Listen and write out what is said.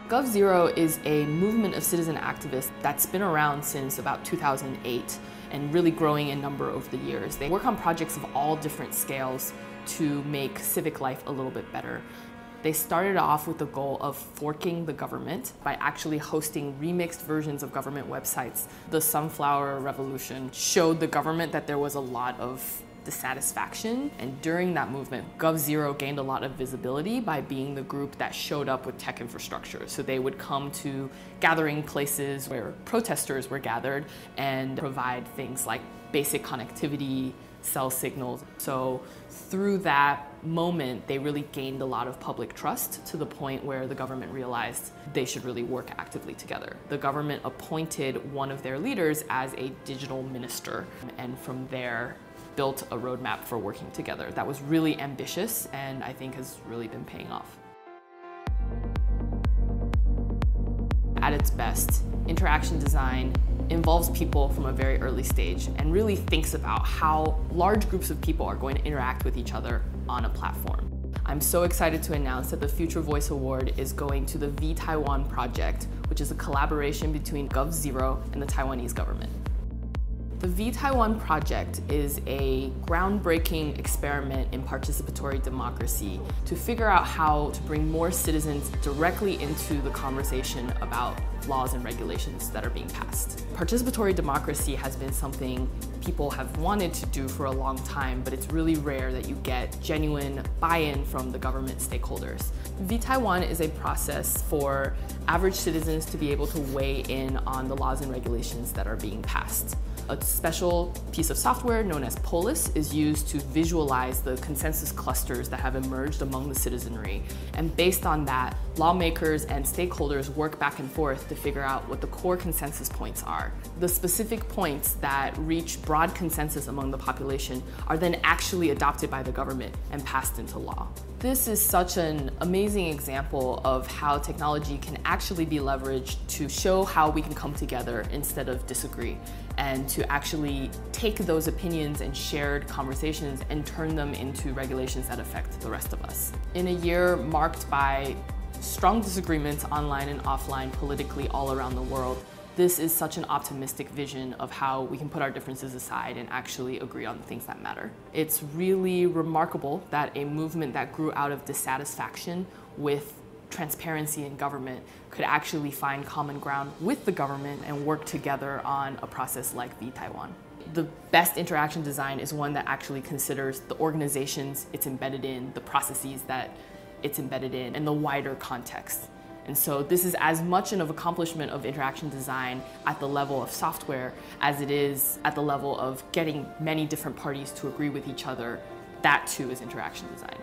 GovZero is a movement of citizen activists that's been around since about 2008 and really growing in number over the years. They work on projects of all different scales to make civic life a little bit better. They started off with the goal of forking the government by actually hosting remixed versions of government websites. The Sunflower Revolution showed the government that there was a lot of dissatisfaction, and during that movement, GovZero gained a lot of visibility by being the group that showed up with tech infrastructure. So they would come to gathering places where protesters were gathered and provide things like basic connectivity, cell signals. So through that moment, they really gained a lot of public trust to the point where the government realized they should really work actively together. The government appointed one of their leaders as a digital minister, and from there built a roadmap for working together that was really ambitious and I think has really been paying off. At its best, interaction design involves people from a very early stage and really thinks about how large groups of people are going to interact with each other on a platform. I'm so excited to announce that the Future Voice Award is going to the vTaiwan project, which is a collaboration between GovZero and the Taiwanese government. The vTaiwan project is a groundbreaking experiment in participatory democracy to figure out how to bring more citizens directly into the conversation about laws and regulations that are being passed. Participatory democracy has been something people have wanted to do for a long time, but it's really rare that you get genuine buy-in from the government stakeholders. vTaiwan is a process for average citizens to be able to weigh in on the laws and regulations that are being passed. A special piece of software known as Polis is used to visualize the consensus clusters that have emerged among the citizenry. And based on that, lawmakers and stakeholders work back and forth to figure out what the core consensus points are. The specific points that reach broad consensus among the population are then actually adopted by the government and passed into law. This is such an amazing example of how technology can actually be leveraged to show how we can come together instead of disagree, and to actually take those opinions and shared conversations and turn them into regulations that affect the rest of us. In a year marked by strong disagreements online and offline politically all around the world, this is such an optimistic vision of how we can put our differences aside and actually agree on the things that matter. It's really remarkable that a movement that grew out of dissatisfaction with transparency in government could actually find common ground with the government and work together on a process like vTaiwan. The best interaction design is one that actually considers the organizations it's embedded in, the processes that it's embedded in, and the wider context. And so this is as much an accomplishment of interaction design at the level of software as it is at the level of getting many different parties to agree with each other. That too is interaction design.